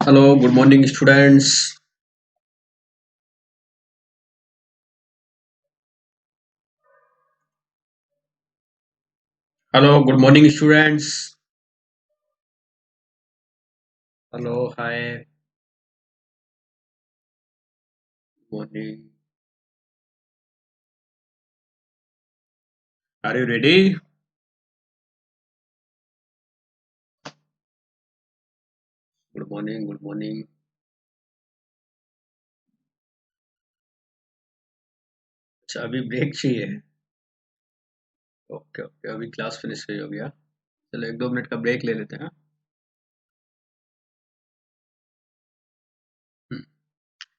Hello, good morning, students. Hello, good morning, students. Hello, hi, morning. Are you ready? Good morning, good morning. अच्छा अभी break चाहिए. Okay okay, अभी class finish हुई होगी. हाँ, चलो एक दो मिनट का ब्रेक ले लेते हैं. हम्म,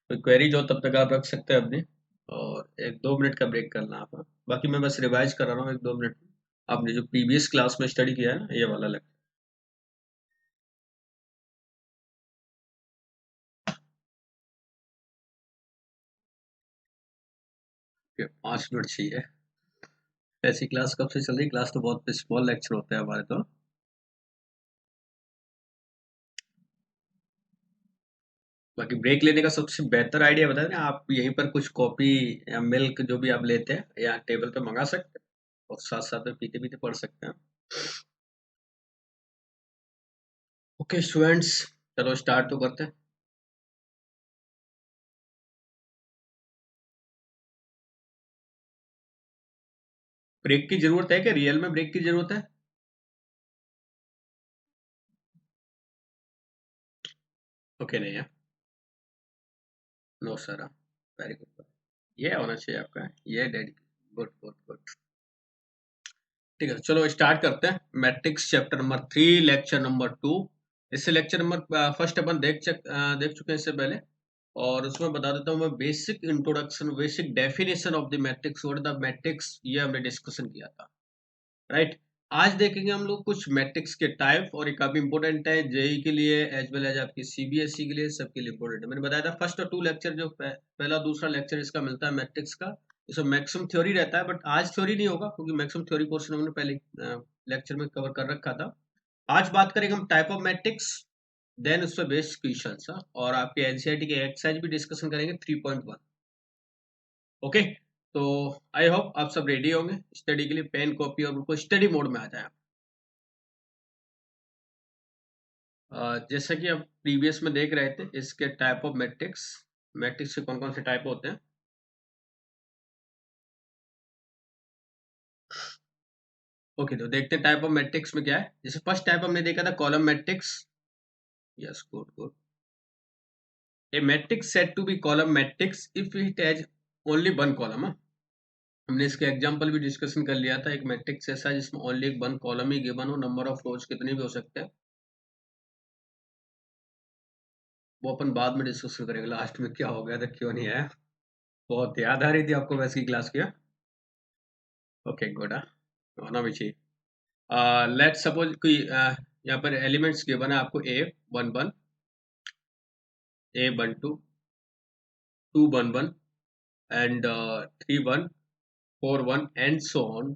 कोई क्वेरी जो तब तक आप रख सकते हैं अपनी. और एक दो मिनट का ब्रेक करना आप. बाकी मैं बस रिवाइज कर रहा हूँ एक दो मिनट में. आपने जो प्रीवियस क्लास में स्टडी किया है ना, ये वाला लेक्चर. 5 मिनट चाहिए. ऐसी क्लास कब से चल रही? क्लास तो बहुत स्मॉल लेक्चर होते हैं हमारे तो. बाकी ब्रेक लेने का सबसे बेहतर आइडिया बताए ना, आप यहीं पर कुछ कॉफी या मिल्क जो भी आप लेते हैं या टेबल पे मंगा सकते हैं और साथ साथ में पीते पीते पढ़ सकते हैं. ओके स्टूडेंट्स, चलो स्टार्ट तो करते हैं. ब्रेक की जरूरत है क्या? रियल में ब्रेक की जरूरत है? ओके नहीं है. No sir. Very good. ये होना चाहिए आपका. ये डेडी. Good good good. ठीक है, चलो स्टार्ट करते हैं. Matrix chapter number 3, lecture number 2. इससे लेक्चर नंबर फर्स्ट अपन देख चुके हैं इससे पहले. और उसमें बता देता हूँ मैं basic introduction, basic definition of the matrix. What the matrix, ये हमने डिस्कशन किया था. राइट. आज देखेंगे हम लोग कुछ मैट्रिक्स के टाइप, और ये काफी इंपॉर्टेंट है जेई के लिए एज वेल एज आपकी सीबीएसई के लिए, सबके लिए इंपॉर्टेंट है. मैंने बताया था फर्स्ट और टू लेक्चर जो पहला दूसरा लेक्चर इसका मिलता है मैट्रिक्स का. इसमें मैक्सिमम थ्योरी रहता है, बट आज थ्योरी नहीं होगा क्योंकि मैक्सिमम थ्योरी पोर्शन हमने पहले लेक्चर में कवर कर रखा था. आज बात करेंगे हम टाइप ऑफ मैट्रिक्स, देन उस पर बेस्ड क्वेश्चंस, और आपके एनसीईआरटी के एक्सरसाइज भी डिस्कशन करेंगे 3.1. ओके. तो आई होप आप सब रेडी होंगे स्टडी के लिए. पेन कॉपी और बिल्कुल स्टडी मोड में आ जाए. जैसा कि आप प्रीवियस में देख रहे थे इसके टाइप ऑफ मैट्रिक्स. मैट्रिक्स के कौन कौन से टाइप होते हैं? ओके, तो देखते हैं टाइप ऑफ मैट्रिक्स में क्या है. जैसे फर्स्ट टाइप हमने देखा था column matrix. Yes, good good. A matrix said to be column matrix if it has only one column. हमने इसके एग्जांपल भी डिस्कशन कर लिया था. एक मैट्रिक्स ऐसा है जिसमें ओनली एक वन कॉलम ही गिवन हो, नंबर ऑफ रोज कितने भी हो सकते हैं. वो अपन बाद में डिस्कशन करेंगे लास्ट में क्या हो गया था, क्यों नहीं आया. बहुत याद आ रही थी आपको वैसे की क्लास की. Okay good. होना भी चाहिए. लेट सपोज कोई यहाँ पर एलिमेंट्स गिवन है आपको. ए 1 1, A 1 2, 2 1 1, and 3 1 4 1 and so on.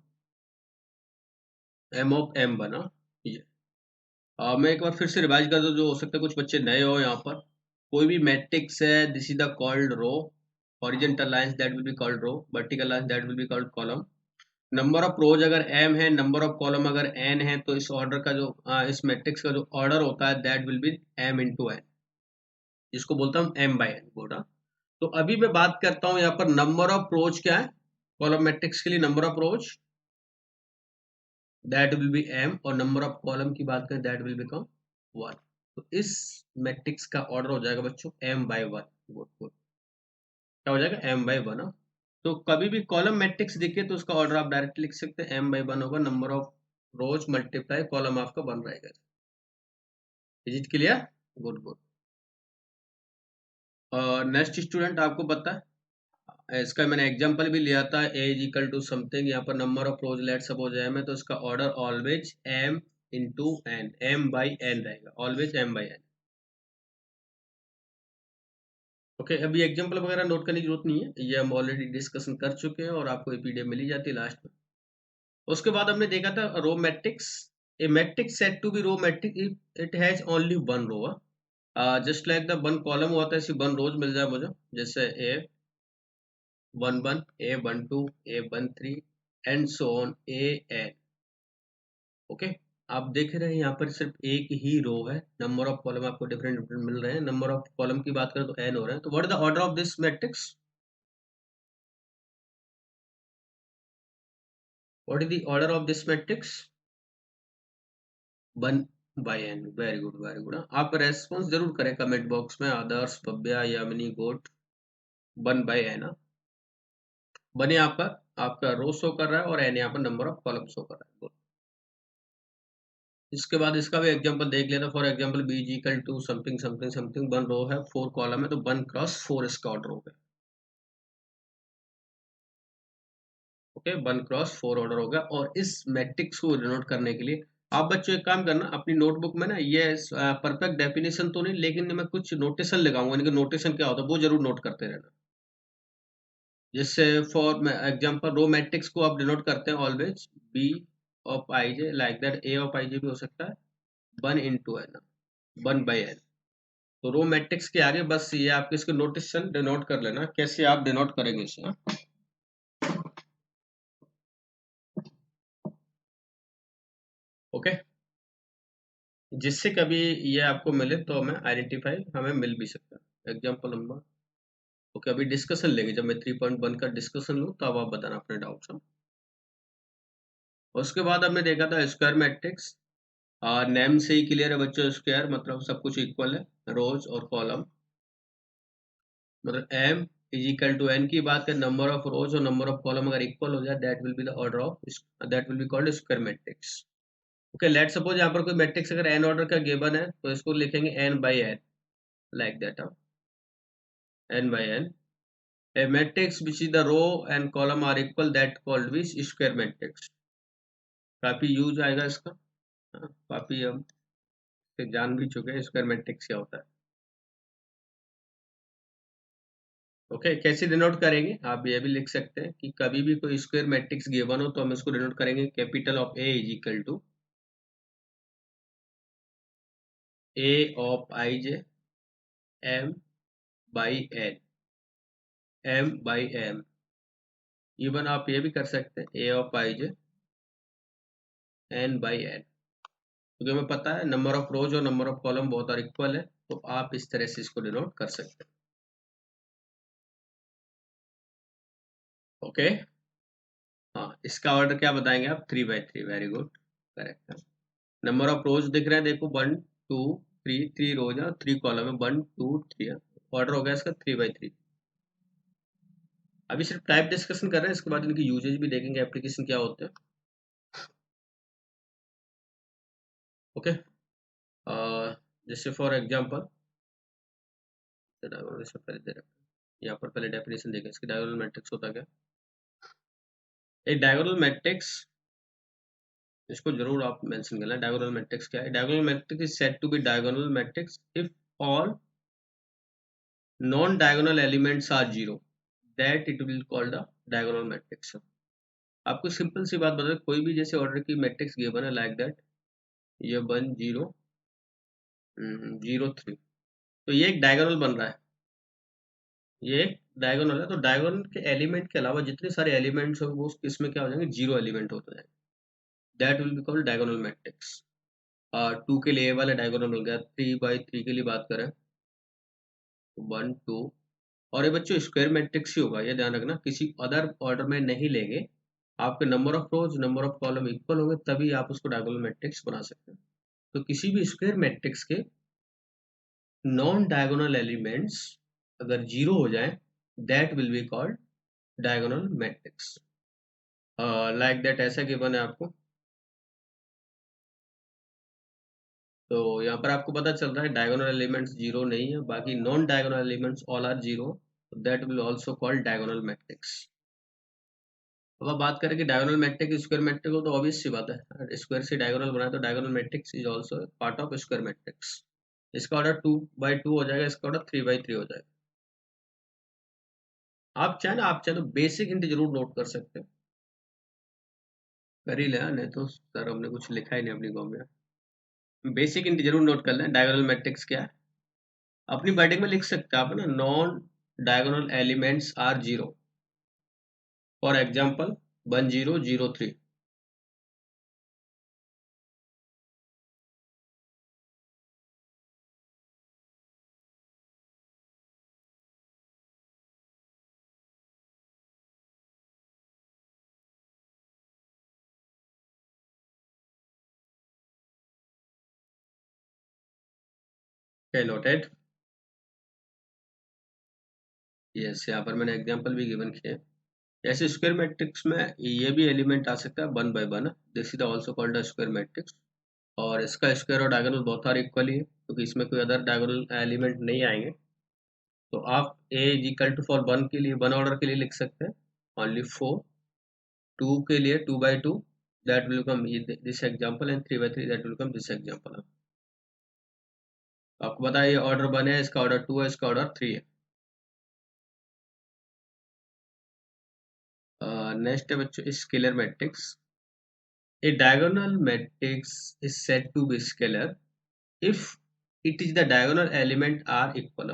M of M1. ये मैं एक बार फिर से रिवाइज कर दूं, जो हो सकता है कुछ बच्चे नए हो यहाँ पर. कोई भी मैट्रिक्स है, this is the called row. Horizontal lines that will be called row, vertical lines that will be called column. Number of rows अगर m है, नंबर ऑफ कॉलम अगर n है, तो इस ऑर्डर का जो इस मैट्रिक्स का जो ऑर्डर होता है that will B m into n, जिसको बोलता हूँ m बाई n बोला. तो अभी मैं बात करता हूँ यहाँ पर नंबर ऑफ रोज क्या है. कॉलम मैट्रिक्स के लिए number of rose that will B m, और नंबर ऑफ कॉलम की बात करें दैट विल बिकम 1. तो इस मैट्रिक्स का ऑर्डर हो जाएगा बच्चों m बाई 1. Good good. क्या हो जाएगा? m by 1. तो कभी भी कॉलम मैट्रिक्स दिखे तो उसका ऑर्डर आप डायरेक्ट लिख सकते हैं. m बाई 1 होगा, number of rose multiply column आपका 1 रहेगा. Is it clear? Good good. Next student, आपको पता है इसका मैंने एग्जांपल भी लिया था. a is equal to something, यहाँ पर number of rows let suppose m है, तो इसका order always m into n, m by n रहेगा. Always m by n. Okay, अभी एग्जांपल वगैरह नोट करने की जरूरत नहीं है, ये हम ऑलरेडी डिस्कशन कर चुके हैं और आपको पीडीएफ मिल ही जाती है लास्ट में. उसके बाद हमने देखा था row matrix. A matrix said to be row matrix if it has only one row. Just like the one column हुआ था ऐसी वन रोज मिल जाए मुझे, जैसे A11, A12, A13 and so on AN। Okay, आप देख रहे हैं यहाँ पर सिर्फ एक ही रो है, नंबर ऑफ कॉलम आपको डिफरेंट डिफरेंट मिल रहे हैं। नंबर ऑफ कॉलम की बात करें तो n हो रहे हैं। तो what is the order of this matrix? What is the order of this matrix? 1/n। Very good, very good. आप रेस्पॉन्स जरूर करें कमेंट बॉक्स में, आदर्श, भव्या, यामिनी, गोट। 1/n। बने आपका आपका रो शो कर रहा है और n यहाँ पर नंबर ऑफ कॉलम शो कर रहा है। इसके बाद इसका भी एग्जांपल देख लेते हैं। For example B G equal to something something something, one row है, 4 कॉलम है, तो 1 क्रॉस 4 इसका ऑर्डर हो गया। ओके, 1 क्रॉस 4 ऑर्डर हो गया। और इस मैट्रिक्स को डिनोट करने के लिए आप बच्चों एक काम करना, अपनी नोटबुक में ना ये परफेक्ट डेफिनेशन तो नहीं, लेकिन मैं कुछ नोटेशन लगाऊंगा, इनके नोटेशन क्या होता है वो जरूर नोट करते रहना। जिससे फॉर एग्जांपल रो मैट्रिक्स को आप डिनोट करते हैं always B of I J, like that A of I J भी हो सकता है 1 × n, 1/n। तो रो मैट्रिक्स के आगे बस ये आपके इसके नोटेशन डिनोट कर लेना, कैसे आप डिनोट करेंगे इसे। ओके, जिससे कभी ये आपको मिले तो हमें आइडेंटिफाई हमें मिल भी सकता है। एग्जांपल नंबर, ओके, अभी डिस्कशन लेंगे, जब मैं 3.1 का डिस्कशन लूँ तब आप बताना अपने डाउट्स। उसके बाद हमने देखा था स्क्वायर मैट्रिक्स। नेम से ही क्लियर है बच्चों, स्क्वायर मतलब सब कुछ इक्वल है, रोज और कॉलम। मतलब m is equal to n की बात करें, नंबर ऑफ रोज और नंबर ऑफ कॉलम अगर इक्वल हो जाए that will be the order of, that will be called square matrix. Okay, let suppose यहाँ पर कोई मैट्रिक्स अगर n ऑर्डर का गिवन है तो इसको लिखेंगे n/n, like that, n/n। A matrix which is the row and column are equal that called with square matrix। काफी यूज आएगा इसका। काफी हम जान भी चुके हैं स्क्वायर मैट्रिक्स क्या होता है। ओके, कैसे डिनोट करेंगे आप ये भी लिख सकते हैं कि कभी भी कोई स्क्वायर मैट्रिक्स गिवन हो तो हम इसको डिनोट करेंगे capital of A is equal to A of I j m/n, m/m। Even आप ये भी कर सकते हैं A of I J n/n, क्योंकि हमें पता है नंबर ऑफ रोज और नंबर ऑफ कॉलम बहुत और इक्वल है, तो आप इस तरह से इसको डिनोट कर सकते हैं। ओके, हाँ, इसका ऑर्डर क्या बताएंगे आप? 3/3। वेरी गुड, करेक्ट है। नंबर ऑफ रोज दिख रहे हैं, देखो 1 2 3, 3 रोज है, 3 कॉलम है, 1 2 3 है। ऑर्डर हो गया इसका 3/3। अभी सिर्फ टाइप डिस्कशन कर रहे हैं, इसके बाद इनकी यूजेज भी देखेंगे, एप्लीकेशन क्या होते हैं। ओके, जैसे फॉर एग्जाम्पल यहाँ पर पहले डेफिनेशन देखें इसकी। डायगोनल मैट्रिक्स होता क्या? एक डायगोनल मैट्रिक्स, इसको जरूर आप मेंशन करना। डायगोनल मैट्रिक्स क्या है? Diagonal matrix is said to be diagonal matrix if all non diagonal elements are zero, that it will called the diagonal matrix. आपको सिंपल सी बात बता, कोई भी जैसे ऑर्डर की मैट्रिक्स गिवन है लाइक दैट, ये 1 0 0 3, तो ये एक डायगोनल बन रहा है, ये एक डायगोनल है। तो डायगोनल के एलिमेंट के अलावा जितने सारे एलिमेंट्स होंगे वो इसमें क्या हो जाएंगे? जीरो एलिमेंट होते जाएंगे, that will be called diagonal matrix. 2 के लिए वाला डायगोनल मिल गया, 3/3 के लिए बात करें 1 2। और ये बच्चों स्क्वायर मैट्रिक्स ही होगा, ये ध्यान रखना, किसी अदर ऑर्डर में नहीं लेंगे। आपके number of rows number of column equal होंगे तभी आप उसको डायगोनल मैट्रिक्स बना सकते हैं। तो किसी भी स्क्वायर मैट्रिक्स के नॉन डायगोनल एलिमेंट्स अगर जीरो हो जाए that will be called diagonal matrix. Like that ऐसा गिवन है आपको, तो यहाँ पर आपको पता चल रहा है डायगोनल एलिमेंट्स जीरो नहीं है, बाकी non diagonal elements all are zero, that will also called diagonal matrix. अब आप बात करें कि डायगोनल मैट्रिक्स स्क्वायर मैट्रिक्स हो, तो ऑब्वियस सी बात है, स्क्वायर से डायगोनल बनाए तो diagonal matrix is also part of square matrix. इसका ऑर्डर 2/2 हो जाएगा, इसका ऑर्डर 3/3 हो जाएगा। आप चाहे तो बेसिक हिंट जरूर नोट कर सकते हैं, कर ही लेना, नहीं तो सर हमने कुछ लिखा ही नहीं अपनी कॉम में। बेसिक हिंट जरूर नोट कर लें, डायगोनल मैट्रिक्स क्या है। अपनी वर्डिंग में लिख सकते हैं आप ना, non diagonal elements are zero, for example 1003। Noted. Yes, यहाँ पर मैंने एग्जाम्पल भी गिवन किए। ऐसे स्क्वायर मैट्रिक्स में ये भी एलिमेंट आ सकता है 1 by 1, this is also called a square matrix. और इसका स्क्वायर और डायगोनल बहुत सारे इक्वल ही है, क्योंकि इसमें कोई अदर डायगोनल एलिमेंट नहीं आएंगे। तो आप ए इज इक्वल टू फॉर 1 के लिए, 1 ऑर्डर के लिए लिख सकते हैं ओनली 4, 2 के लिए 2 by 2, that will come this example, and 3 by 3 that will come this example. आपको पता है ये ऑर्डर 1 है, इसका ऑर्डर 2 है, इसका ऑर्डर 3 है। नेक्स्ट है बच्चों scalar matrix. A diagonal matrix is said to be scalar if it is the diagonal element are equal.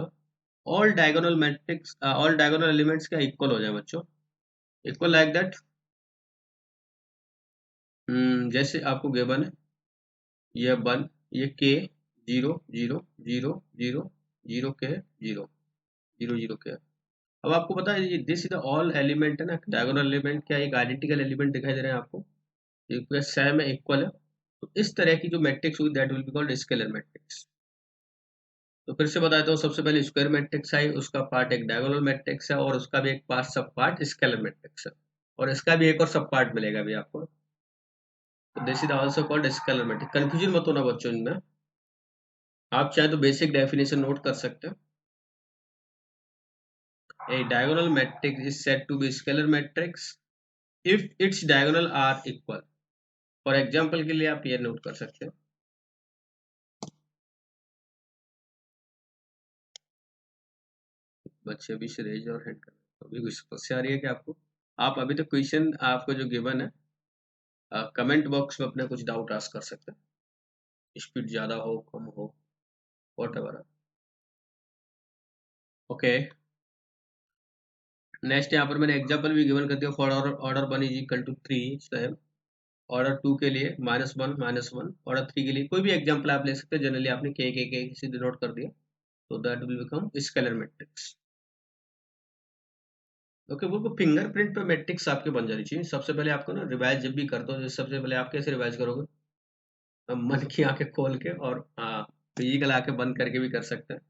All diagonal matrix, all diagonal elements क्या equal हो जाए बच्चों, equal like that। जैसे आपको गिवन है ये 1, ये k 0 0 0 0 0 k 0 0 0 k। अब आपको पता है ये this is the all element है ना, डायगोनल एलिमेंट क्या एक आइडेंटिकल एलिमेंट दिखाई दे रहे हैं आपको, ये सेम है, इक्वल है। तो इस तरह की जो मैट्रिक्स हुई that will be called scalar matrix. तो फिर से बताता हूँ, सबसे पहले स्क्वायर मैट्रिक्स है, उसका पार्ट एक डायगोनल मैट्रिक्स है, और उसका भी एक पार्ट सब पार्ट स्केलर मैट्रिक्स है, और इसका भी एक और सब पार्ट मिलेगा भी आपको। तो this is also called scalar matrix. Confusion मत होना बच्चों इनमें, आप चाहे तो बेसिक डेफिनेशन नोट कर सकते हैं। A diagonal matrix is said to be scalar matrix if its diagonal are equal. For example के लिए आप ये नोट कर सकते हैं। बच्चे अभी से रेज और हैंड कर, अभी कुछ समस्या आ रही है क्या आपको? आप अभी तो क्वेश्चन आपको जो गिवन है कमेंट बॉक्स में अपने कुछ डाउट आस्क कर सकते हैं, स्पीड ज़्यादा हो कम हो whatever। ओके, नेक्स्ट यहाँ पर मैंने एग्जांपल भी गिवन कर दिया for order 1 is equal to 3 same, order 2 के लिए -1 ऑर्डर 3 के लिए कोई भी एग्जांपल आप ले सकते हैं। जनरली आपने के से डिनोट कर दिया, तो that will become scalar matrix. Okay, वो फिंगरप्रिंट पे मैट्रिक्स आपके बन जानी चाहिए। सबसे पहले आपको ना रिवाइज जब भी करते हो, सबसे पहले आप कैसे रिवाइज करोगे? मन की आंखें खोल के, और फिजिकल आंखें बंद करके भी कर सकते हैं।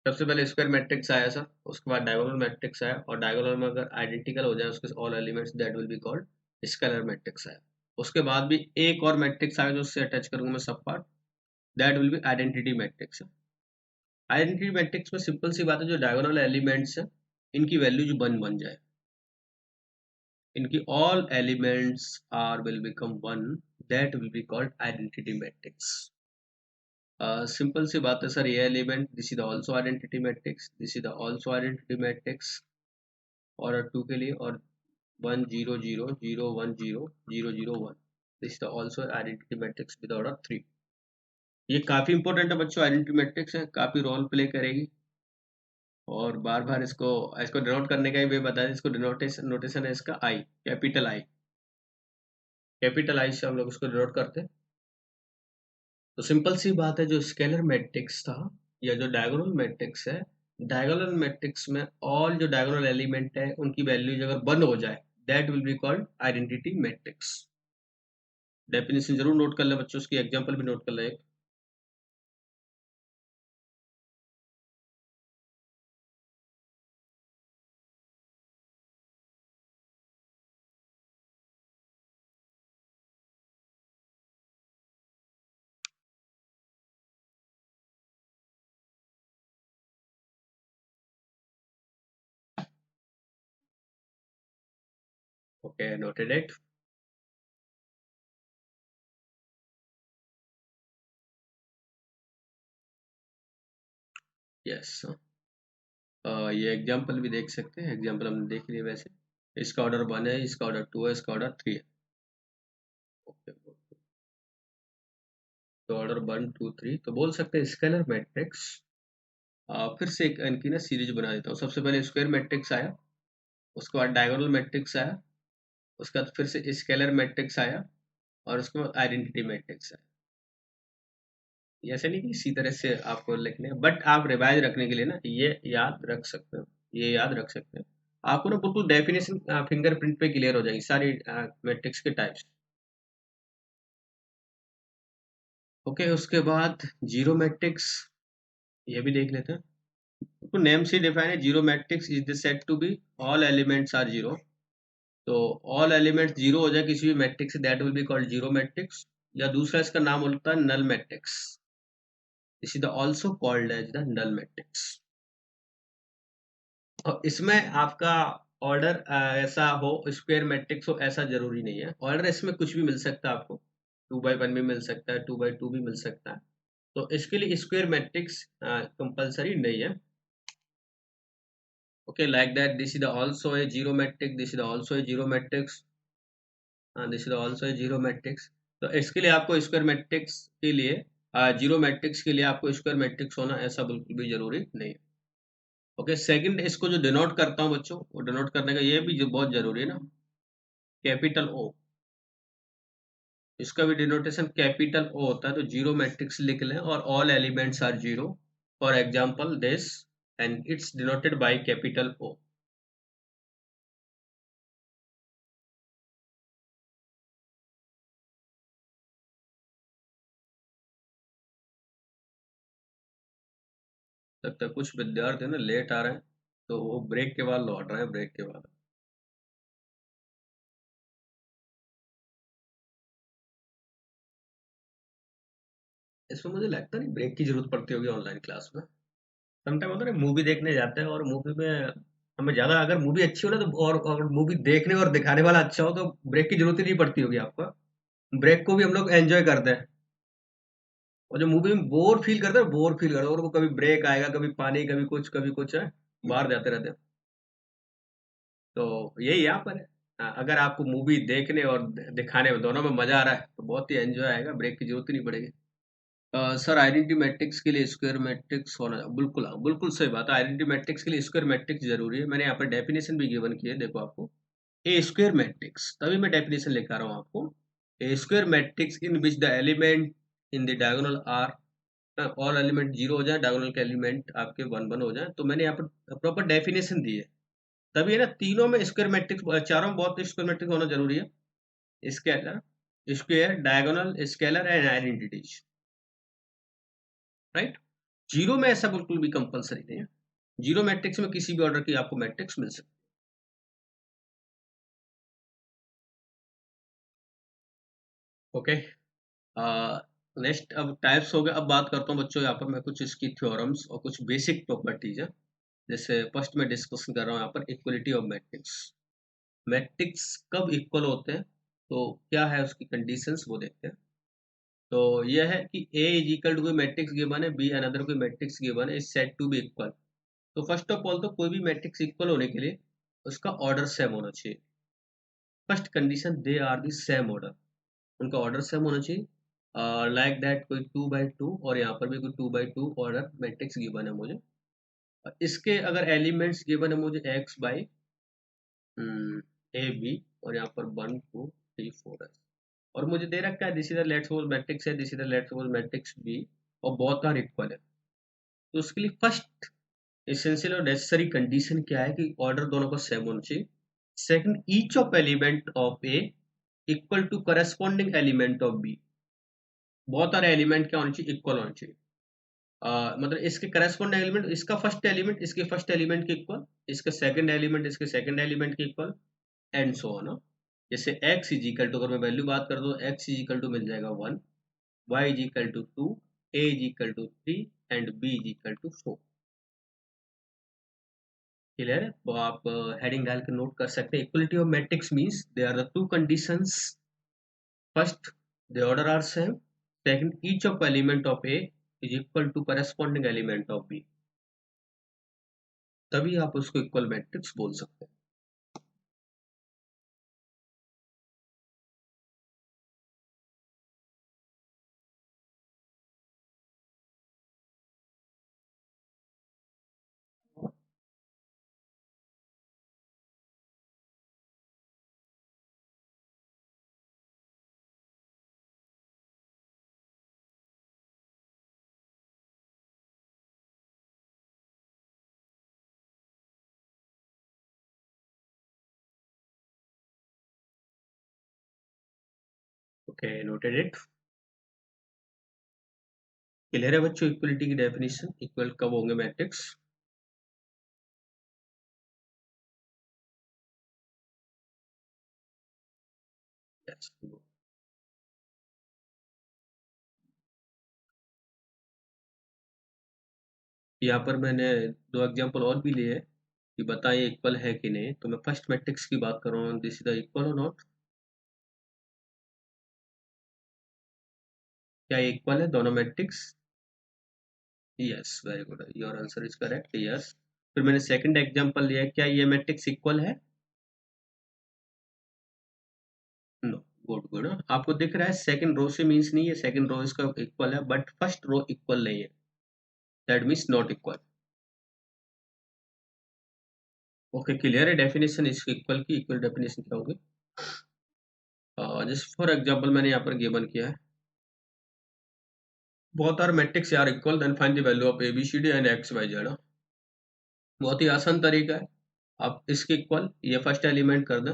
सबसे पहले स्क्वायर मैट्रिक्स आया सर, उसके बाद डायगोनल मैट्रिक्स आया, और डायगोनल में अगर आइडेंटिकल हो जाए उसके all elements that will be called scalar matrix आया। उसके बाद भी एक और मैट्रिक्स आया जो उससे अटैच करूंगा मैं सब part, that will B identity matrix. Identity matrix में सिंपल सी बात है, जो डायगोनल एलिमेंट्स है इनकी वैल्यू जो बन जाए, इनकी all elements are will become 1, that will be called identity matrix. Simple सी बात है सर, ये element this is also identity matrix, this is also identity matrix order 2 के लिए, और 1 0 0 0 1 0 0 0 1, this is also identity matrix with order 3। ये काफी important है बच्चों, आइडेंटिटी मैट्रिक्स है, काफी रोल प्ले करेगी। और बार बार इसको इसको डिनोट करने का ही वे बताया, इसको डिनोटेशन नोटेशन है इसका आई, कैपिटल आई, कैपिटल आई से हम लोग इसको डिनोट करते हैं। तो सिंपल सी बात है, जो स्केलर मैट्रिक्स था या जो डायगोनल मैट्रिक्स है, डायगोनल मैट्रिक्स में ऑल जो डायगोनल एलिमेंट है उनकी वैल्यूज अगर 1 हो जाए, that will be called identity matrix. Definition जरूर नोट कर ले बच्चों, उसकी एग्जांपल भी नोट कर ले। Okay, noted it. यस, ये एग्जांपल भी देख सकते हैं, एग्जांपल हमने देख लिया वैसे। इसका ऑर्डर 1 है, इसका ऑर्डर 2 है, इसका ऑर्डर 3 है। ओके, तो ऑर्डर 1 2 3 तो बोल सकते हैं स्केलर मैट्रिक्स फिर से एक इनकी ना सीरीज बना देता हूँ। सबसे पहले स्क्वायर मैट्रिक्स आया, उसके बाद डायगोनल मैट्रिक्स आया, उसके बाद फिर से स्केलर मैट्रिक्स आया, और उसके बाद आइडेंटिटी मैट्रिक्स आया। ऐसे नहीं कि इसी तरह से आपको लिखने, बट आप रिवाइज रखने के लिए ना ये याद रख सकते हो, ये याद रख सकते हो। आपको ना बिल्कुल डेफिनेशन फिंगरप्रिंट पे क्लियर हो जाएगी सारी मैट्रिक्स के टाइप्स। ओके, उसके बाद जीरो मैट्रिक्स, ये भी देख लेते हैं। तो नेम से डिफाइन है, zero matrix is the set to be all elements are zero. तो ऑल एलिमेंट्स जीरो हो जाए किसी भी matrix, that will be called zero matrix. या दूसरा इसका नाम होता है null matrix, this is the also called as the null matrix. और इसमें आपका ऑर्डर ऐसा हो, स्क्वायर मैट्रिक्स हो, ऐसा जरूरी नहीं है। ऑर्डर इसमें कुछ भी मिल सकता है आपको, 2 by 1 भी मिल सकता है, 2 by 2 भी मिल सकता है। तो इसके लिए स्क्वायर मैट्रिक्स कंपलसरी नहीं है। Okay, like that, this is the also a zero matrix, this is the also a zero matrix, and this is the also a zero matrix। तो इसके लिए आपको स्क्वायर मैट्रिक्स के लिए, जीरो मैट्रिक्स के लिए आपको स्क्वायर मैट्रिक्स होना ऐसा बिल्कुल भी जरूरी नहीं है। ओके, सेकंड इसको जो डिनोट करता हूँ बच्चों, वो डिनोट करने का ये भी जो बहुत जरूरी है ना, कैपिटल ओ। इसका भी डिनोटेशन कैपिटल ओ होता है। तो जीरो मैट्रिक्स लिख लें, और all elements are zero, for example this, and it's denoted by capital O. लगता है कुछ विद्यार्थी ना लेट आ रहे हैं, तो वो ब्रेक के बाद लौट रहे हैं, ब्रेक के बाद। इसमें मुझे लगता नहीं ब्रेक की जरूरत पड़ती होगी ऑनलाइन क्लास में। समटाइम होता है ना, मूवी देखने जाते हैं और मूवी में हमें ज्यादा, अगर मूवी अच्छी हो ना तो, और मूवी देखने और दिखाने वाला अच्छा हो तो ब्रेक की जरूरत ही नहीं पड़ती होगी आपको। ब्रेक को भी हम लोग एंजॉय करते हैं, और जो मूवी में बोर फील करते हैं, बोर फील करते हैं, और वो कभी ब्रेक आएगा, कभी पानी, कभी कुछ है, बाहर जाते रहते हैं। तो यही यहाँ पर है। अगर आपको मूवी देखने और दिखाने में दोनों में मजा आ रहा है तो बहुत ही एंजॉय आएगा, ब्रेक की जरूरत ही नहीं पड़ेगी। सर आइडेंटिटी मैट्रिक्स के लिए स्क्वायर मैट्रिक्स होना, बिल्कुल, हाँ बिल्कुल सही बात है। आइडेंटिटी मैट्रिक्स के लिए स्क्वायर मैट्रिक्स जरूरी है। मैंने यहाँ पर डेफिनेशन भी गिवन की है, देखो आपको। ए स्क्वायर मैट्रिक्स, तभी मैं डेफिनेशन लेकर आ रहा हूँ आपको। A square matrix in which the element in the diagonal are, all element zero हो जाए, डायगोनल के एलिमेंट आपके वन वन हो जाए। तो मैंने यहाँ पर प्रॉपर डेफिनेशन दी है, तभी है ना। तीनों में स्क्वायर मैट्रिक्स, चारों में बहुत स्क्वायर मैट्रिक्स होना जरूरी है। Scalar, square, diagonal, scalar and identities, right. Zero में ऐसा बिल्कुल भी कंपलसरी नहीं है। जीरो मैट्रिक्स में किसी भी ऑर्डर की आपको मैट्रिक्स मिल सकती है। ओके, नेक्स्ट अब टाइप्स हो गए। अब बात करता हूँ बच्चों, यहाँ पर मैं कुछ इसकी थ्योरम्स और कुछ बेसिक प्रॉपर्टीज है। जैसे फर्स्ट मैं डिस्कशन कर रहा हूँ यहाँ पर इक्वलिटी ऑफ मैट्रिक्स। मैट्रिक्स कब इक्वल होते हैं, तो क्या है उसकी कंडीशंस, वो देखते हैं। तो यह है कि ए इज इक्वल टू कोई मैट्रिक्स गिवन है, बी अनदर कोई मैट्रिक्स गिवन है, is said to be equal. तो फर्स्ट ऑफ ऑल तो कोई भी मैट्रिक्स इक्वल होने के लिए उसका ऑर्डर सेम होना चाहिए। First condition, they are the same order, उनका ऑर्डर सेम होना चाहिए। लाइक दैट कोई 2 by 2, और यहाँ पर भी कोई 2 by 2 ऑर्डर मैट्रिक्स गिवन है मुझे। इसके अगर एलिमेंट्स गिवन है मुझे एक्स बाई ए बी, और यहाँ पर 1 2 3 4 है। और मुझे दे रखा है this is the let's suppose matrix है, this is the let's suppose matrix B, और बोथ आर इक्वल है। तो उसके लिए फर्स्ट एसेंशियल और नेसेसरी कंडीशन क्या है कि ऑर्डर दोनों का सेम होना चाहिए। Second, each of element of A equal to corresponding element of B. बहुत सारे एलिमेंट क्या होने चाहिए, इक्वल होने चाहिए। मतलब इसके करस्पॉन्डिंग एलिमेंट, इसका फर्स्ट एलिमेंट इसके फर्स्ट एलिमेंट के इक्वल, इसका सेकंड एलिमेंट इसके सेकंड एलिमेंट के इक्वल, एंड सो ऑन। जैसे x इज इक्वल टू, अगर मैं वैल्यू बात कर दूं, x इज इक्वल टू मिल जाएगा 1, y is equal to 2, a is equal to 3, and b is equal to 4। Clear है? तो आप हेडिंग डाल के नोट कर सकते हैं। Equality of matrix means they are the two conditions. First, the order are same. Second, each of element of A is equal to corresponding element of B. तभी आप उसको इक्वल मैट्रिक्स बोल सकते हैं। Okay, noted it. क्लियर है बच्चों equality की definition? Equal कब होंगे मैट्रिक्स? यस। यहाँ पर मैंने दो एग्जांपल और भी लिए कि बताइए इक्वल है कि नहीं। तो मैं फर्स्ट मैट्रिक्स की बात कर रहा हूँ, दिस इज द इक्वल और नॉट। क्या इक्वल है दोनों matrix? Yes, very good, your answer is correct, yes. फिर मैंने सेकंड एग्जांपल लिया है, क्या ये मैट्रिक्स इक्वल है? नो। Good good. आपको दिख रहा है सेकंड रो से मींस नहीं है सेकंड रो इसका इक्वल है, बट फर्स्ट रो इक्वल नहीं है, that means not equal. Okay, clear है डेफिनेशन इस इक्वल की? इक्वल डेफिनेशन क्या होगी? जस्ट फॉर एग्जांपल मैंने यहाँ पर गिवन किया है, both are matrix are equal, then find the value of ABCD and XYZ। बहुत ही आसान तरीका है। आप इसके इक्वल ये फर्स्ट एलिमेंट कर दें,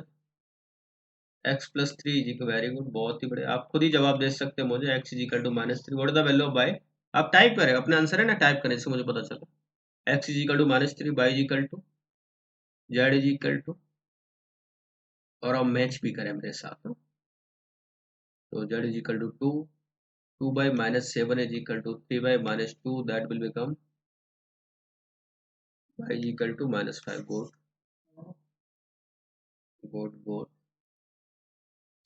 x plus three is equal, very good, बहुत ही बढ़िया। आप खुद ही जवाब दे सकते हैं मुझे, x is equal to minus three, what is the value of y? आप टाइप करें, अपना आंसर है ना, टाइप करें जिससे मुझे पता चले। x is equal to minus three, y is equal to, z is equal to, और आप मैच भी करें मेरे साथ, तो z is equal to two, 2 by minus 7 is equal to 3 by minus 2, that will become y is equal to minus 5। good good good।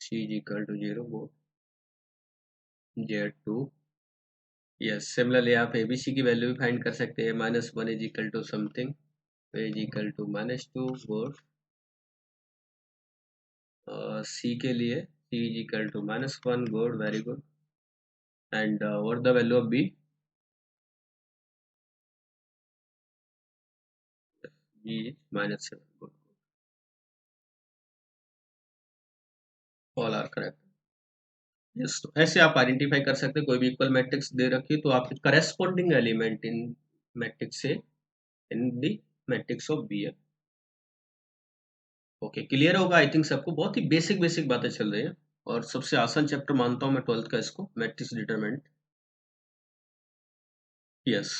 c is equal to 0। good z2। Yes, similarly आप ABC की value भी find कर सकते हैं, minus one is equal to something, is equal to minus two. Good. C के लिए C is equal to minus one. Good, very good. And what the value of B? B is minus seven. Good, all are correct. Yes, तो ऐसे आप identify कर सकते हैं, कोई भी इक्वल मैट्रिक्स दे रखी तो आपके करस्पॉन्डिंग एलिमेंट इन मैट्रिक्स से इन दी मैट्रिक्स ऑफ बी है। ओके, क्लियर होगा आई थिंक सबको, बहुत ही बेसिक बेसिक बातें चल रही हैं, और सबसे आसान चैप्टर मानता हूँ मैं 12th का इसको, matrix determinant. Yes.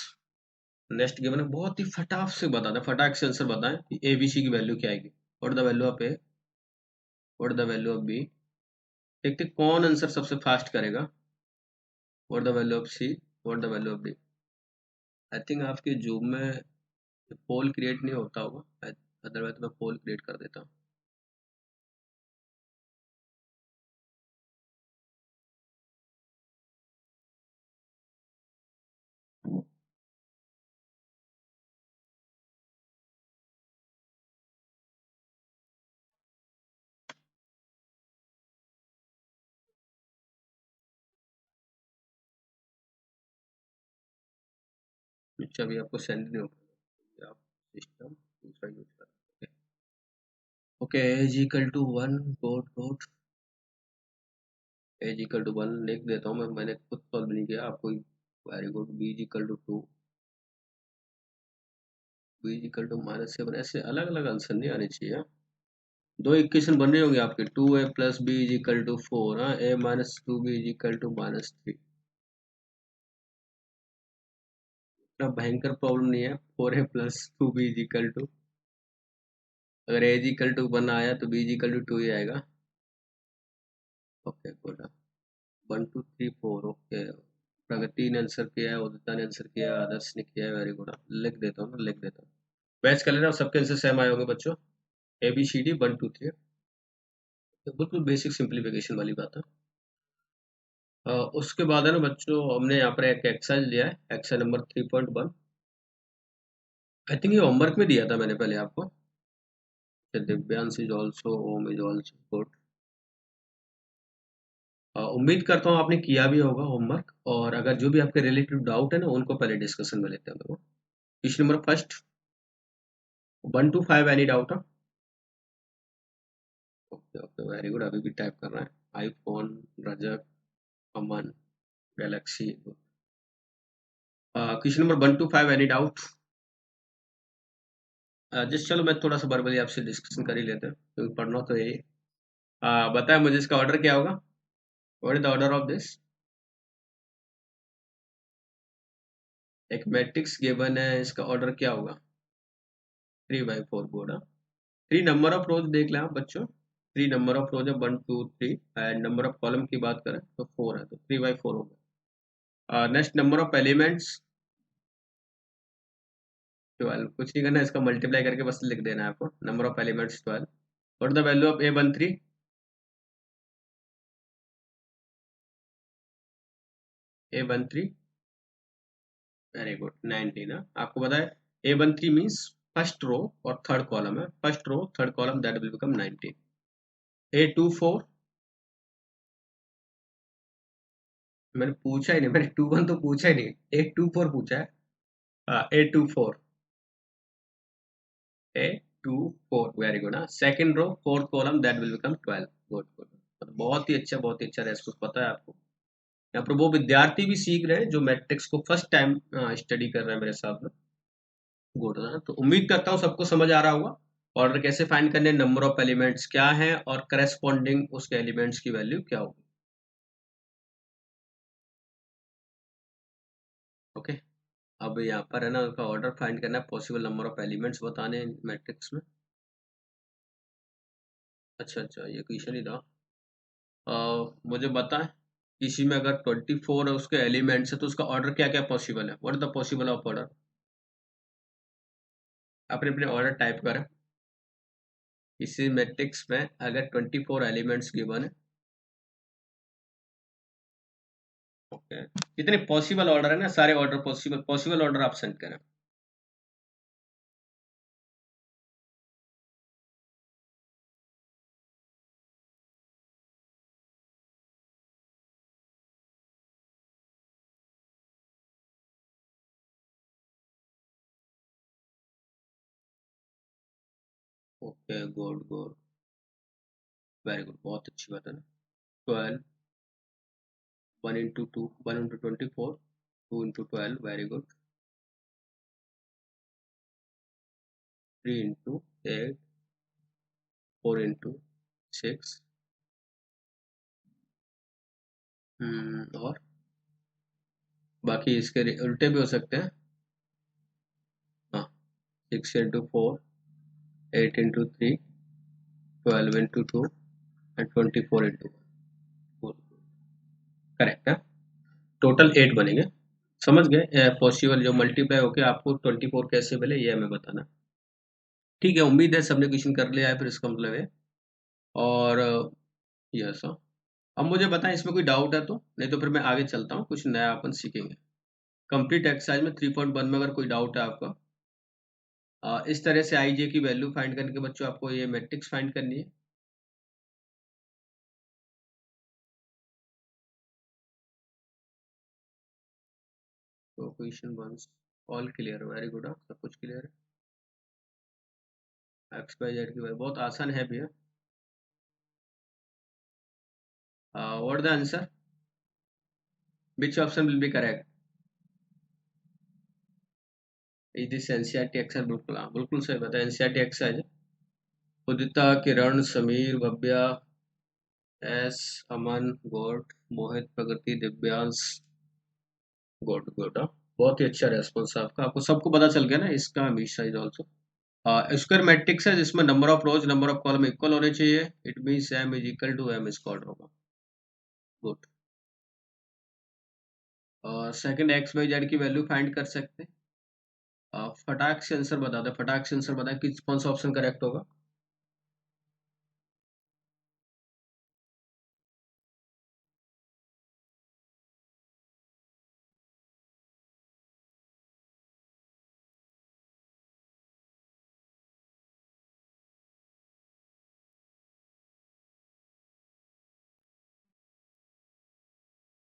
Next given है, बहुत ही फटाक से बता दें, फटाक से आंसर बताएं कि एबीसी की वैल्यू क्या आएगी। What the value of a, what the value of b. देखते कौन आंसर सबसे फास्ट करेगा। What the value of c, what the value of d. I think आपके जूम में पोल क्रिएट नहीं होता होगा, अदरवाइज मैं पोल क्रिएट कर देता हूँ। अच्छा, अभी आपको सेंड नहीं होगा, आप सिस्टम दूसरा यूज कर। Okay, as equal to one. Good good. As equal to one लिख देता हूँ मैं, मैंने खुद सॉल्व नहीं किया, आपको। Very good. B is equal to two, B is equal to minus seven. ऐसे अलग अलग आंसर नहीं आने चाहिए। दो इक्वेशन बन रही होंगी आपके, two A plus B is equal to four, हाँ, A minus two B is equal to minus three. इतना भयंकर प्रॉब्लम नहीं है, four A plus two B is equal to, अगर A is equal to one आया तो B is equal to two ही आएगा। Okay good. One two three four, okay. Pragati ने आंसर किया है, उदिता ने आंसर किया है, आदर्श ने किया है, वेरी गुड। लिख देता हूँ ना, लिख देता हूँ। मैच कर लेना, सबके आंसर सेम आए होंगे बच्चों। A b c d one two three, तो बिल्कुल बेसिक सिंप्लीफिकेशन वाली बात है। उसके बाद है ना बच्चों, हमने यहाँ पर एक एक्सरसाइज लिया है, एक्सरसाइज नंबर 3.1। आई थिंक ये होमवर्क में दिया था मैंने पहले आपको। Divyansh is also, Om is also good. उम्मीद करता हूँ आपने किया भी होगा होमवर्क, और अगर जो भी आपके रिलेटिव डाउट है ना उनको पहले डिस्कशन में लेते हैं हम लोग। Question number first, one two five, any doubt? Okay okay, very good, अभी भी टाइप कर रहे हैं। IPhone, Rajat, Aman, Galaxy. Question number one two five, any doubt? जिस चलो मैं थोड़ा सा वर्बली आपसे डिस्कशन कर ही लेते हैं, क्योंकि पढ़ना तो यही। बताया मुझे इसका ऑर्डर क्या होगा? What is the order of this? एक मैट्रिक्स गिवन है, इसका ऑर्डर क्या होगा? 3/4 गुड। 3 नंबर ऑफ रोज देख लें आप बच्चों, 3 नंबर ऑफ रोज है 1 2 3, एंड नंबर ऑफ कॉलम की बात करें तो 4 है, तो 3/4 हो गया। नेक्स्ट नंबर ऑफ एलिमेंट्स 12, कुछ नहीं करना, इसका मल्टीप्लाई करके बस लिख देना है आपको, number of elements 12। What the value of A13? A13 very good 19 ना। आपको पता है A13 मीन्स फर्स्ट रो और थर्ड कॉलम है, first row third column that will become 19। A24 मैंने पूछा ही नहीं, मैंने 21 तो पूछा ही नहीं, A24 पूछा है। A24 A24 very good. हाँ, second row fourth column that will become 12। Good good, बहुत ही अच्छा, बहुत ही अच्छा रेस्पॉन्स पता है आपको। यहाँ पर वो विद्यार्थी भी सीख रहे हैं जो मैट्रिक्स को फर्स्ट टाइम स्टडी कर रहे हैं मेरे साथ में। गुड है, तो उम्मीद करता हूँ सबको समझ आ रहा होगा ऑर्डर कैसे फाइंड करने, नंबर ऑफ एलिमेंट्स क्या है और करेस्पॉन्डिंग उसके एलिमेंट्स की वैल्यू क्या होगी। ओके, अब यहाँ पर है ना उसका ऑर्डर फाइंड करना है, पॉसिबल नंबर ऑफ एलिमेंट्स बताने हैं मैट्रिक्स में। अच्छा अच्छा, ये क्वेश्चन ही था। मुझे बता, किसी में अगर 24 है उसके एलिमेंट्स है तो उसका ऑर्डर क्या क्या पॉसिबल है, what is the possible of order? अपने अपने ऑर्डर टाइप करें। इसी मैट्रिक्स में अगर 24 एलिमेंट्स गिवन है, ओके, जितने पॉसिबल ऑर्डर है ना, सारे ऑर्डर पॉसिबल पॉसिबल ऑर्डर आप सेंड करें। Okay good good, very good, बहुत अच्छी बात है ना। 12, 1 into 2, 1 into 24, 2 into 12, very good. 3 into 8, 4 into 6, और बाकी इसके उल्टे भी हो सकते हैं। हाँ, 6 into 4, 8 into 3, 12 into 2 and 24 into 4, correct है। टोटल 8 बनेंगे, समझ गए? पॉसिबल जो मल्टीप्लाई होके आपको 24 कैसे मिले ये हमें बताना। ठीक है, उम्मीद है सबने क्वेश्चन कर लिया है, फिर इसका मतलब है। और यस, अब मुझे बताएं इसमें कोई डाउट है तो, नहीं तो फिर मैं आगे चलता हूँ, कुछ नया अपन सीखेंगे। कंप्लीट एक्सरसाइज में 3.1 में अगर कोई डाउट है आपका, इस तरह से आईजे की वैल्यू फाइंड करने के बच्चों आपको ये मैट्रिक्स फाइंड करनी है। तो question once all clear, very good, सब कुछ क्लियर है। एक्स वाई जेड की वैल्यू बहुत आसान है भैया। What the answer, which option will be correct? Is this NCERT exercise? बिल्कुल, हाँ बिल्कुल सही बताया, एनसीईआरटी एक्सरसाइज है। Udita, Kiran, Sameer, Bhavya, S, Aman, Gaur, Mohit, Pragati, Divyansh, good good, बहुत ही अच्छा रेस्पॉन्स है आपका, आपको सबको पता चल गया ना इसका mean size also. Square matrix है जिसमें number of rows number of column equal होने चाहिए, it means m is equal to m square होगा। Good. Second X Y Z की वैल्यू फाइंड कर सकते हैं। फटाक से आंसर बता दे, फटाक से आंसर बता कि कौन सा ऑप्शन करेक्ट होगा।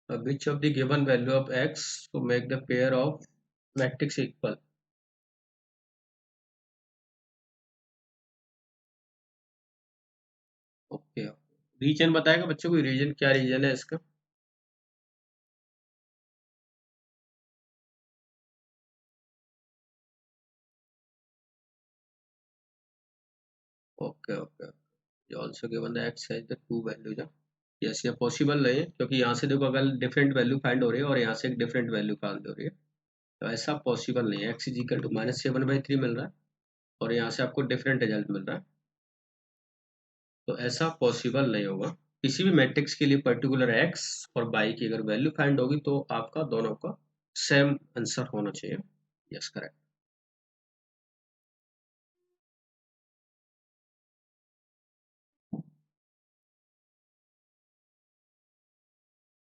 Which of the given value of x to make the pair of matrix equal? Okay, reason बताएगा बच्चों को, रीजन क्या रीजन है इसका? Okay okay, you also given the x has the two values, yes, ये possible नहीं है, क्योंकि यहाँ से देखो अगर डिफरेंट वैल्यू फाइंड हो रही है और यहाँ से एक डिफरेंट वैल्यू फाइंड हो रही है, तो ऐसा पॉसिबल नहीं है। एक्स इज इक्वल टू -7/3 मिल रहा है और यहाँ से आपको डिफरेंट रिजल्ट मिल रहा है, तो ऐसा पॉसिबल नहीं होगा। किसी भी मैट्रिक्स के लिए पर्टिकुलर एक्स और वाई की अगर वैल्यू फाइंड होगी तो आपका दोनों का सेम आंसर होना चाहिए। Yes, correct.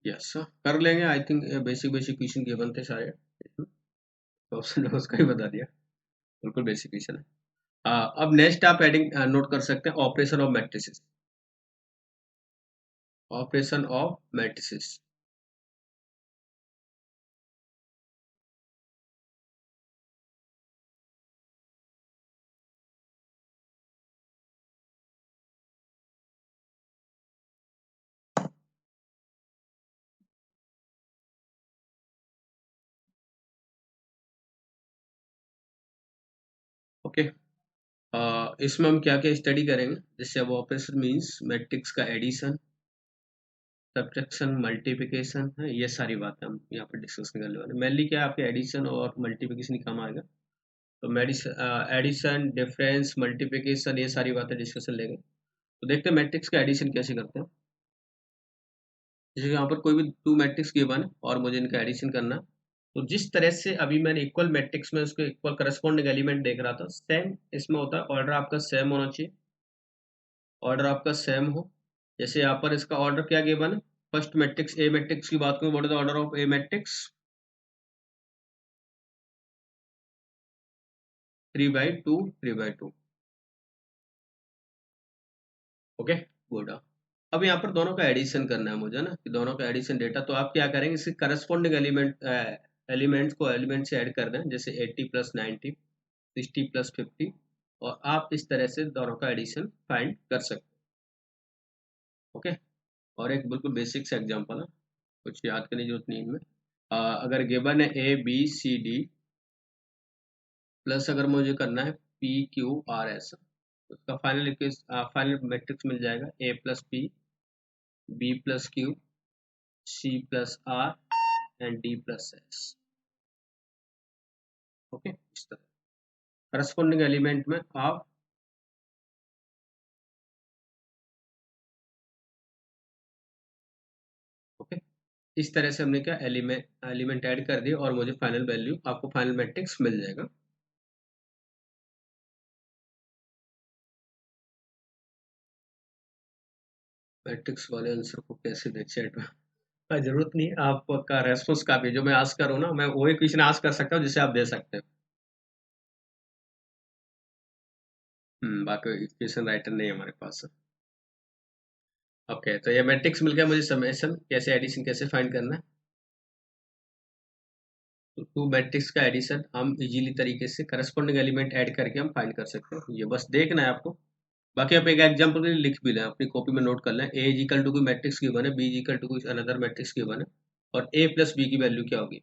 यस, कर लेंगे। I think basic basic question ये बनते सारे, ऑप्शन उसका ही बता दिया, बिल्कुल बेसिक क्वेश्चन है। अब नेक्स्ट आप एडिंग नोट कर सकते हैं, operation of matrices. Operation of matrices. Okay, इसमें हम क्या क्या स्टडी करेंगे, जैसे अब ऑपरेशन मींस मैट्रिक्स का एडिशन, सब्ट्रैक्शन, मल्टीप्लिकेशन है, ये सारी बातें हम यहाँ पे डिस्कस करने वाले हैं। मेनली क्या है, आपके एडिशन और मल्टीप्लिकेशन ही काम आएगा, तो एडिशन, डिफरेंस, मल्टीप्लिकेशन, ये सारी बातें डिस्कशन लेंगे। तो देखते हैं मैट्रिक्स का एडिशन कैसे करते हैं। जैसे यहाँ पर कोई भी टू मैट्रिक्स गिवन है और मुझे इनका एडिशन करना है, तो जिस तरह से अभी मैंने इक्वल मैट्रिक्स में उसको इक्वल करस्पॉन्डिंग एलिमेंट देख रहा था, सेम इसमें होता है, ऑर्डर आपका सेम होना चाहिए, ऑर्डर आपका सेम हो। जैसे यहाँ पर इसका ऑर्डर क्या गिवन है, फर्स्ट मैट्रिक्स ए मैट्रिक्स की बात करूँ, what is the order of A matrix, 3/2, 3/2। Okay, good. अब यहाँ पर दोनों का एडिशन करना है मुझे ना, कि दोनों का एडिशन डेटा, तो आप क्या करेंगे, इसके करस्पॉन्डिंग एलिमेंट्स को एलिमेंट से ऐड कर दें, जैसे 80 + 90, 60 + 50, और आप इस तरह से दोनों का एडिशन फाइंड कर सकते हैं। ओके, और एक बिल्कुल बेसिक से एग्जांपल है, कुछ याद करने की जरूरत नहीं है इनमें। अगर गिवन है ABCD प्लस अगर मुझे करना है PQRS, उसका फाइनल मैट्रिक्स मिल जाएगा A+B, B+Q, C+R and D+S। Okay, इस तरह करस्पॉन्डिंग एलिमेंट में आप ओके, इस तरह से हमने क्या एलिमेंट ऐड कर दिया और मुझे फाइनल वैल्यू, आपको फाइनल मैट्रिक्स मिल जाएगा। मैट्रिक्स वाले आंसर को कैसे दें चैट में? जरूरत नहीं है, आपका रेस्पॉन्स काफी, जो मैं आस्क करूँ ना, मैं वही क्वेश्चन आस्क कर सकता हूँ जिसे आप दे सकते हो। बाकी इक्वेशन राइटर नहीं है हमारे पास। ओके, तो ये मैट्रिक्स मिल गया मुझे, समेशन कैसे, एडिशन कैसे फाइंड करना है, तो टू मैट्रिक्स का एडिशन हम इजीली तरीके से करस्पॉन्डिंग एलिमेंट ऐड करके हम फाइंड कर सकते हैं, ये बस देखना है आपको। बाकी आप एक एग्जांपल के लिए लिख भी लें, अपनी कॉपी में नोट कर लें, ए इज इक्वल टू कोई मैट्रिक्स गिवन है, बी इज इक्वल टू कोई अनदर मैट्रिक्स गिवन है, और ए प्लस बी की वैल्यू क्या होगी।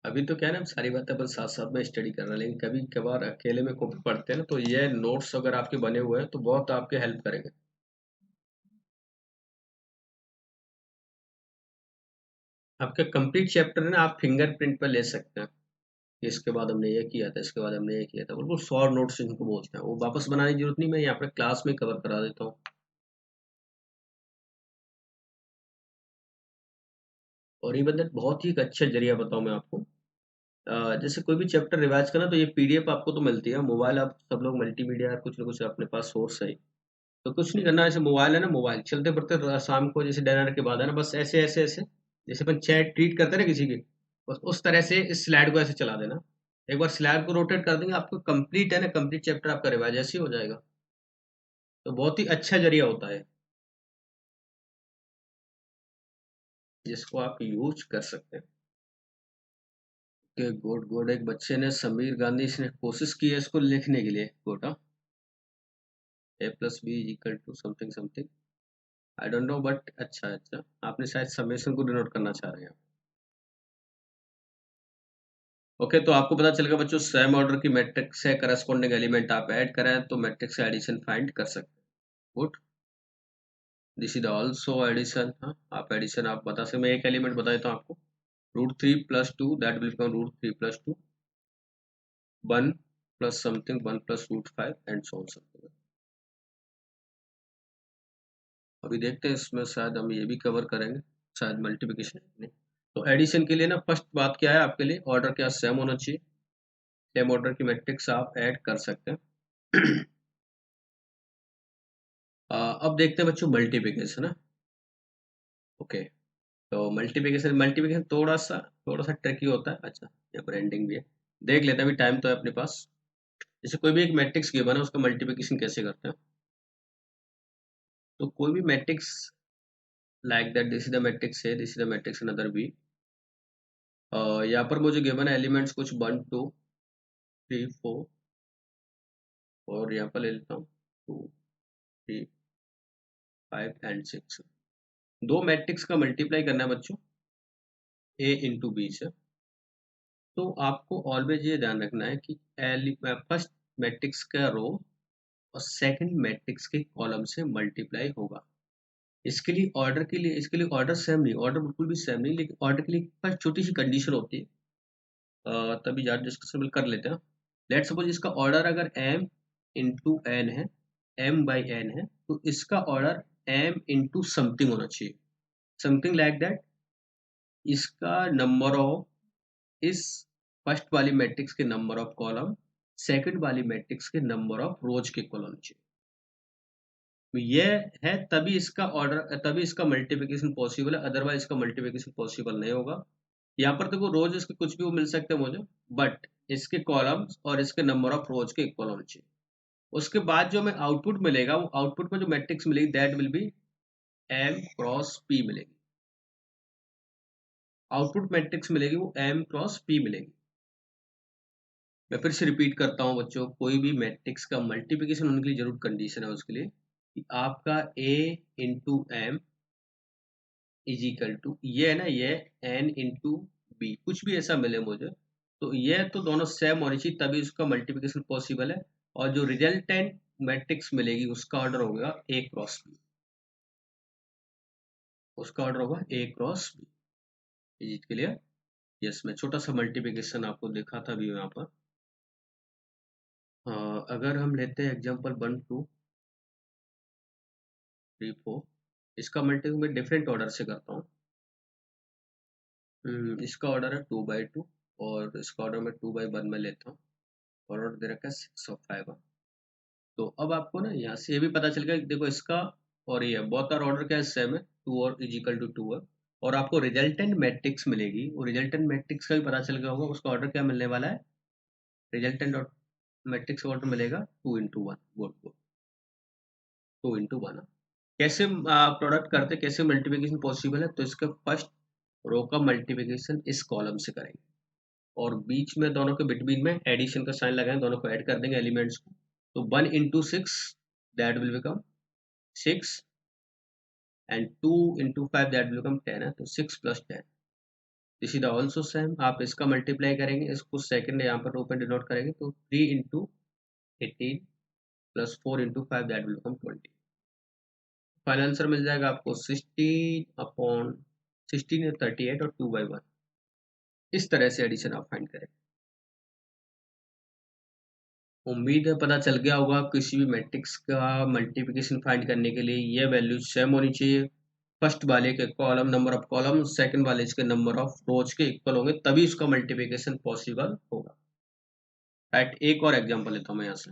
अभी तो क्या है ना, हम सारी बातें अपन साथ साथ में स्टडी कर रहे हैं, लेकिन कभी कभार अकेले में कॉपी पढ़ते हैं ना, तो ये नोट्स अगर आपके बने हुए हैं तो बहुत आपके हेल्प करेंगे। आपका कंप्लीट चैप्टर है ना, आप फिंगरप्रिंट पर ले सकते हैं कि इसके बाद हमने ये किया था, इसके बाद हमने ये किया था, बिल्कुल शॉर्ट नोट्स जिनको बोलते हैं, वो वापस बनाने की जरूरत नहीं, मैं यहाँ पे क्लास में कवर करा देता हूँ। और ये बंदा बहुत ही एक अच्छा जरिया बताऊँ मैं आपको, जैसे कोई भी चैप्टर रिवाइज करना, तो ये पीडीएफ आपको तो मिलती है, मोबाइल आप सब लोग मल्टीमीडिया कुछ ना कुछ अपने पास सोर्स है, तो कुछ नहीं करना, ऐसे मोबाइल है ना, मोबाइल चलते फिरते शाम को जैसे डिनर के बाद है ना, बस ऐसे ऐसे ऐसे, जैसे अपन चैट ट्रीट करते हैं ना किसी की, बस उस तरह से इस स्लाइड को ऐसे चला देना। एक बार स्लाइड को रोटेट कर देंगे, आपको कंप्लीट है ना, कंप्लीट चैप्टर आपका रिवाइज ऐसे ही हो जाएगा, तो बहुत ही अच्छा जरिया होता है जिसको आप यूज कर सकते हैं। कि गुड गुड, एक बच्चे ने, समीर गांधी, इसने कोशिश की है इसको लिखने के लिए, गोटा A+B = something something, I don't know, but अच्छा अच्छा, आपने शायद समेशन को डिनोट करना चाह रहे हैं। ओके, तो आपको पता चल गया बच्चों, सेम ऑर्डर की मैट्रिक्स से करस्पॉन्डिंग एलिमेंट आप ऐड करें तो मैट्रिक्स से एडिशन फाइंड कर सकते हैं। Good, this is also addition. हाँ, आप एडिशन आप बता सकते, मैं एक एलिमेंट बता देता हूँ आपको, √3 + 2 that will become √3 + 2, 1 plus something 1 plus √5 and so on something. अभी देखते हैं, इसमें शायद हम ये भी कवर करेंगे, शायद मल्टीप्लिकेशन नहीं। तो एडिशन के लिए ना फर्स्ट बात क्या है आपके लिए, ऑर्डर क्या सेम होना चाहिए, सेम ऑर्डर की मैट्रिक्स आप ऐड कर सकते हैं। अब देखते हैं बच्चों मल्टीप्लिकेशन है। ओके, तो मल्टीप्लिकेशन मल्टीप्लिकेशन थोड़ा सा ट्रिकी होता है। अच्छा, यहाँ पर एंडिंग भी है, देख लेते हैं, अभी टाइम तो है अपने पास। जैसे कोई भी एक मैट्रिक्स गिवन है, उसका मल्टीप्लिकेशन कैसे करते हैं। तो कोई भी matrix like that, this is the matrix A, this is the matrix another B. यहाँ पर मुझे गिवन है एलिमेंट्स कुछ 1 2 3 4, और यहाँ पर ले लेता हूँ 2 3 5 एंड 6। दो मैट्रिक्स का मल्टीप्लाई करना है बच्चों, ए इंटू बी से। तो आपको ऑलवेज ये ध्यान रखना है कि फर्स्ट मैट्रिक्स का रो और सेकंड मैट्रिक्स के कॉलम से मल्टीप्लाई होगा। इसके लिए ऑर्डर सेम नहीं, ऑर्डर बिल्कुल भी सेम नहीं, लेकिन ऑर्डर के लिए बस छोटी सी कंडीशन होती है। तभी ज़्यादा डिस्कशन कर लेते हैं। लेट सपोज इसका ऑर्डर अगर m इंटू एन है, m/n है, तो इसका ऑर्डर m इंटू समथिंग होना चाहिए, समथिंग लाइक दैट। इसका नंबर ऑफ इस फर्स्ट वाली मैट्रिक्स के नंबर ऑफ कॉलम सेकंड वाली मैट्रिक्स के नंबर ऑफ रोज के कॉलम चाहिए। तो ये है, तभी इसका मल्टीप्लिकेशन पॉसिबल है, अदरवाइज इसका मल्टीप्लिकेशन पॉसिबल नहीं होगा। यहाँ पर देखो रोज इसके कुछ भी वो मिल सकते हैं मुझे, बट इसके कॉलम्स और इसके नंबर ऑफ रोज के इक्वल होने चाहिए। उसके बाद जो हमें आउटपुट मिलेगा, वो आउटपुट में जो मैट्रिक्स मिलेगी दैट विल बी m×p मिलेगी। आउटपुट मैट्रिक्स मिलेगी वो m×p मिलेगी। मैं फिर से रिपीट करता हूँ बच्चों, कोई भी मैट्रिक्स का मल्टीप्लिकेशन होने के लिए जरूर कंडीशन है उसके लिए कि आपका a into M is equal to ये है ना, ये n इंटू बी, कुछ भी ऐसा मिले मुझे, तो ये तो दोनों सेम होनी चाहिए, तभी उसका मल्टीप्लिकेशन पॉसिबल है। और जो रिजल्टेंट मैट्रिक्स मिलेगी उसका ऑर्डर होगा a×b, उसका ऑर्डर होगा a×b। Is clear? यस, मैं छोटा सा मल्टीप्लिकेशन आपको दिखा था अभी यहाँ पर। अगर हम लेते हैं एग्जांपल 1 2 3 4, इसका मल्टीप्लिकेशन मैं डिफरेंट ऑर्डर से करता हूँ। इसका ऑर्डर है 2/2, और इसका ऑर्डर मैं 2/1 में लेता हूँ, और ऑर्डर दे रखा है 6/5। तो अब आपको ना यहाँ से ये भी पता चल गया कि देखो इसका और ये बोथ आर ऑर्डर क्या है, सेम है, 2 और इज इक्वल टू 2 है। और आपको रिजल्टेंट मैट्रिक्स मिलेगी, वो रिजल्टेंट मैट्रिक्स का भी पता चल गया होगा, उसका ऑर्डर क्या मिलने वाला है, रिजल्टेंट मैट्रिक्स ऑर्डर मिलेगा 2 × 1। Good good, 2 × 1। कैसे प्रोडक्ट करते, कैसे मल्टीप्लिकेशन पॉसिबल है, तो इसका फर्स्ट रो का मल्टीप्लिकेशन इस कॉलम से करेंगे, और बीच में दोनों के बिटवीन में एडिशन का साइन लगाएंगे, दोनों को ऐड कर देंगे एलिमेंट्स को। तो 1 × 6 that will become 6, and 2 × 5 that will become 10 है, तो 6 + 10। दिस इज ऑल्सो सेम, आप इसका मल्टीप्लाई करेंगे, इसको सेकंड यहाँ पर रो पे डिनोट करेंगे, तो 3 × 18 + 4 × 5 that will become 20। Final answer मिल जाएगा आपको 16 या 38 और 2/1। इस तरह से एडिशन आप फाइंड करें। उम्मीद है पता चल गया होगा, किसी भी मैट्रिक्स का मल्टीप्लिकेशन फाइंड करने के लिए ये वैल्यू सेम होनी चाहिए, फर्स्ट वाले के column number of column second वाले के नंबर ऑफ रोज के इक्वल होंगे, तभी उसका मल्टीप्लिकेशन पॉसिबल होगा। राइट, एक और एग्जांपल लेता हूँ मैं यहाँ से।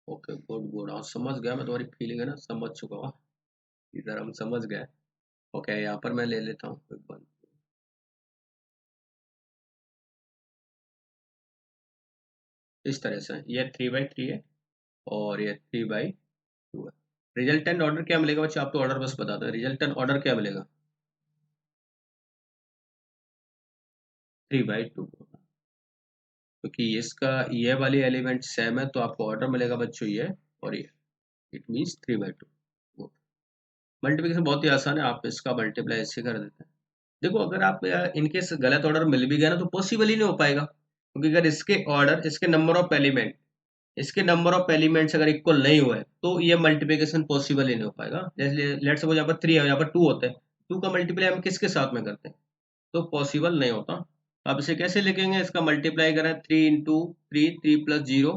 ओके, गुड गुड, हाँ समझ गया मैं, तुम्हारी फीलिंग है ना, समझ चुका हूँ, इधर हम समझ गए। ओके, यहाँ पर मैं ले लेता हूँ एक बार। इस तरह से ये 3/3 है, और ये 3/2 है। रिजल्टेंट ऑर्डर क्या मिलेगा बच्चे, आप तो ऑर्डर बस बता दो, रिजल्टेंट ऑर्डर क्या मिलेगा, 3/2। क्योंकि इसका ये वाली एलिमेंट सेम है तो आपको ऑर्डर मिलेगा बच्चों ये और ये, इट मीन्स 3/2। मल्टीप्लिकेशन बहुत ही आसान है, आप इसका मल्टीप्लाई ऐसे कर देते हैं। देखो अगर आप इनकेस गलत ऑर्डर मिल भी गया ना तो पॉसिबल ही नहीं हो पाएगा, क्योंकि अगर इसके ऑर्डर, इसके नंबर ऑफ एलिमेंट, इसके नंबर ऑफ एलिमेंट्स अगर इक्वल नहीं हुए तो ये मल्टीप्लिकेशन पॉसिबल ही नहीं हो पाएगा। जैसे लेट सपोज यहाँ पर 3 है, यहाँ पर 2 होते हैं, 2 का मल्टीप्लाई हम किसके साथ में करते हैं, तो पॉसिबल नहीं होता। आप इसे कैसे लिखेंगे, इसका मल्टीप्लाई करें 3 × 3, 3 + 0,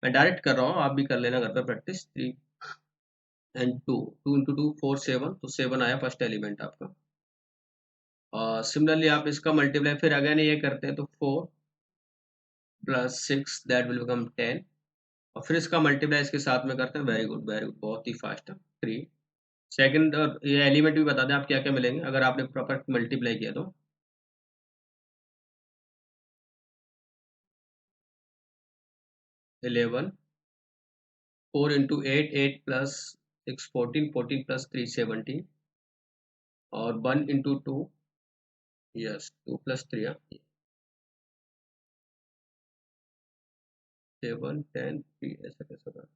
मैं डायरेक्ट कर रहा हूँ, आप भी कर लेना घर पर प्रैक्टिस। 3 एंड 2, 2 × 2 4 7, तो 7 आया फर्स्ट एलिमेंट आपका। और सिमिलरली आप इसका मल्टीप्लाई फिर अगेन ये करते हैं तो 4 + 6 दैट विल बिकम 10, और फिर इसका मल्टीप्लाई इसके साथ में करते हैं। वेरी गुड वेरी गुड, बहुत ही फास्ट है। 3 सेकंड, और ये एलिमेंट भी बता दें आप क्या क्या मिलेंगे अगर आपने प्रॉपर मल्टीप्लाई किया तो। 11, 4 × 8, 8 + 6 14, 14 + 3 17, और 1 × 2, यस 2 + 3, 7 10 3, ऐसा कैसा था।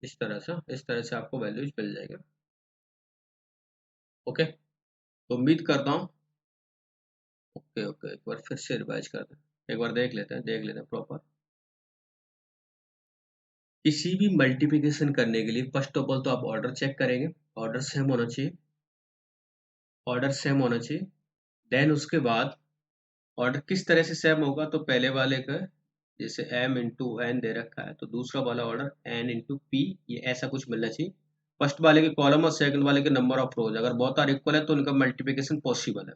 इस तरह से आपको वैल्यूज मिल जाएगा। ओके, तो उम्मीद करता हूँ। ओके ओके, एक बार फिर से रिवाइज करते हैं, एक बार देख लेते हैं प्रॉपर। किसी भी मल्टीप्लिकेशन करने के लिए फर्स्ट ऑफ ऑल तो आप ऑर्डर चेक करेंगे, ऑर्डर सेम होना चाहिए, ऑर्डर सेम होना चाहिए। देन उसके बाद ऑर्डर किस तरह से सेम होगा, तो पहले वाले का जैसे m × n दे रखा है तो दूसरा वाला ऑर्डर n × p, ये ऐसा कुछ मिलना चाहिए। फर्स्ट वाले के कॉलम और सेकंड वाले के नंबर ऑफ रोज अगर बहुत आर इक्वल है तो उनका मल्टीप्लिकेशन पॉसिबल है।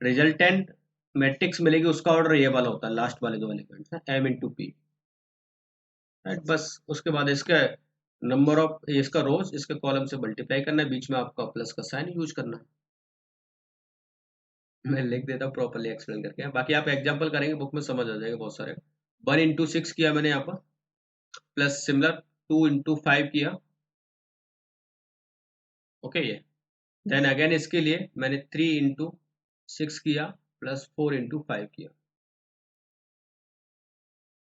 रिजल्टेंट मैट्रिक्स मिलेगी, उसका ऑर्डर ये वाला होता है, लास्ट वाले दो एलिमेंट्स है m × p, राइट। बस उसके बाद इसका नंबर ऑफ, इसका रोज इसके कॉलम से मल्टीप्लाई करना है, बीच में आपका प्लस का साइन यूज करना है। मैं लिख देता हूँ प्रॉपरली एक्सप्लेन करके, बाकी आप एग्जांपल करेंगे बुक में समझ आ जाएगा बहुत सारे। 1 × 6 किया मैंने यहाँ पर, प्लस सिमिलर 2 × 5 किया, ओके ये। देन अगेन इसके लिए मैंने 3 × 6 किया, प्लस 4 × 5 किया,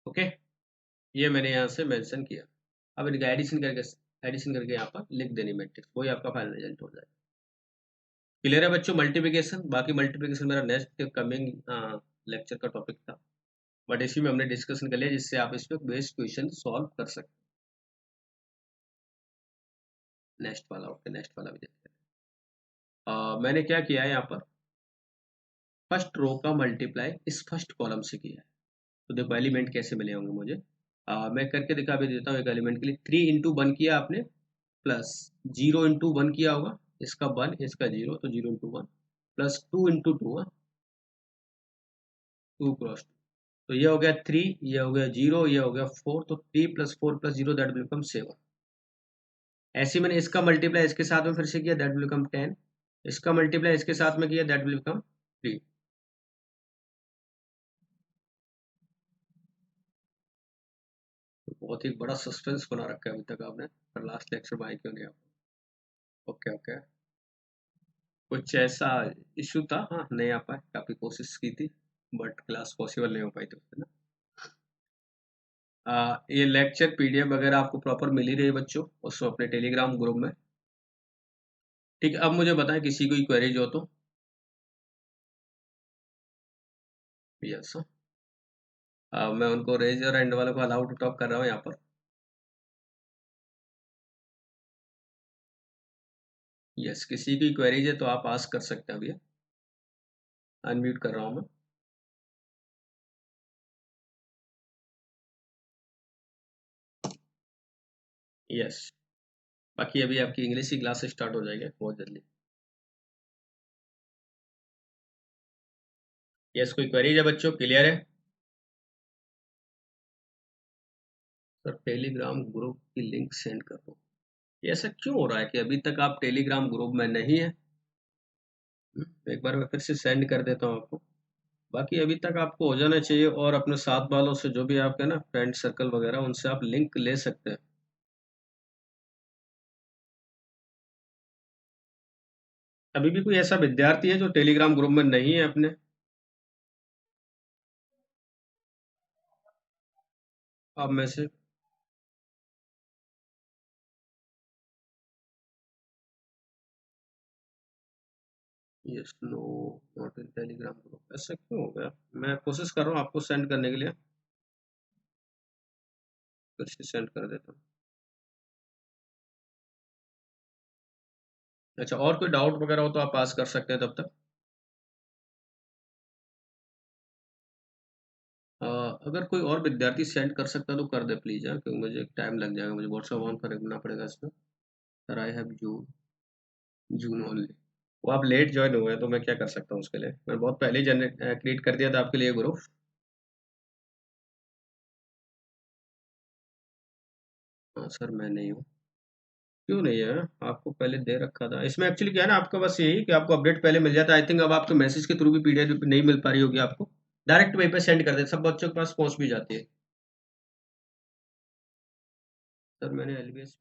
ओके। ये मैंने यहाँ से मेंशन किया। अब इनका एडिशन करके यहाँ पर लिख देनी मैट्रिक्स, वही आपका फाइनल रिजल्ट हो जाएगा। क्लियर है बच्चों मल्टीप्लिकेशन। बाकी मल्टीप्लिकेशन मेरा नेक्स्ट कमिंग लेक्चर का टॉपिक था, बट इसी में हमने डिस्कशन कर लिया जिससे आप इस पर बेस्ड क्वेश्चन सॉल्व कर सकते हैं। नेक्स्ट वाला, ओके, नेक्स्ट वाला भी देखते हैं। मैंने क्या किया है यहाँ पर, फर्स्ट रो का मल्टीप्लाई इस फर्स्ट कॉलम से किया है, तो देखो एलिमेंट कैसे मिले होंगे मुझे। मैं करके दिखा भी देता हूँ। एक एलिमेंट के लिए 3 × 1 किया आपने, प्लस 0 × 1 किया होगा, इसका 1 इसका 0, तो 0 × 1, प्लस 2 × 2, 2 × 2, तो ये हो गया 3, ये हो गया 0, ये हो गया 4, तो 3 + 4 + 0 दैट विल बिकम 7। ऐसे मैंने इसका मल्टीप्लाई इसके साथ में फिर से किया, दैट विल बिकम 10, इसका मल्टीप्लाई इसके साथ में किया, दैट विल बिकम 3। तो बहुत ही बड़ा सस्पेंस बना रखा है अभी तक आपने, पर लास्ट लेक्चर में आए क्यों नहीं आप। ओके ओके, कुछ ऐसा इशू था, हाँ नहीं आ पाए, काफी कोशिश की थी बट क्लास पॉसिबल नहीं हो पाई थी उससे ना। ये लेक्चर पीडीएफ वगैरह आपको प्रॉपर मिल ही रही है बच्चों, उसको अपने टेलीग्राम ग्रुप में। ठीक है, अब मुझे बताएं किसी कोई क्वेरीज हो तो। यस, मैं उनको रेज और एंड वालों को अलाउ टू टॉक कर रहा हूँ यहाँ पर। यस, किसी की क्वेरीज है तो आप आस्क कर सकते हैं, भैया अनम्यूट कर रहा हूँ मैं। यस, बाकी अभी आपकी इंग्लिश की क्लास स्टार्ट हो जाएगी बहुत जल्दी। यस, कोई क्वेरीज है बच्चों, क्लियर है। सर टेलीग्राम ग्रुप की लिंक सेंड कर दो, ये ऐसा क्यों हो रहा है कि अभी तक आप टेलीग्राम ग्रुप में नहीं है। एक बार मैं फिर से सेंड कर देता हूँ आपको। बाकी अभी तक आपको हो जाना चाहिए, और अपने साथ वालों से जो भी आपके ना फ्रेंड सर्कल वगैरह उनसे आप लिंक ले सकते हैं। अभी भी कोई ऐसा विद्यार्थी है जो टेलीग्राम ग्रुप में नहीं है अपने? आप में से? Yes, no, not in Telegram group, ऐसा क्यों हो गया? मैं कोशिश कर रहा हूँ आपको सेंड करने के लिए, फिर से सेंड कर देता हूँ। अच्छा, और कोई डाउट वगैरह हो तो आप पास कर सकते हैं तब तक। अगर कोई और विद्यार्थी सेंड कर सकता है तो कर दे प्लीज़, हाँ, क्योंकि मुझे टाइम लग जाएगा, मुझे व्हाट्सएप ऑन करना पड़ेगा इसमें। Sir I have June, June only. वो आप लेट ज्वाइन हुए हैं तो मैं क्या कर सकता हूँ उसके लिए? मैं बहुत पहले ही जनरेट क्रिएट कर दिया था आपके लिए ग्रुप। हाँ सर, मैं नहीं हूँ। क्यों नहीं है? आपको पहले दे रखा था। इसमें एक्चुअली क्या है ना, आपका बस यही कि आपको अपडेट पहले मिल जाता है। आई थिंक अब आपको मैसेज के थ्रू भी पीडीएफ नहीं मिल पा रही होगी आपको। डायरेक्ट वहीं पे सेंड कर देते, सब बच्चों के पास पहुँच भी जाती है। सर मैंने एलबीएस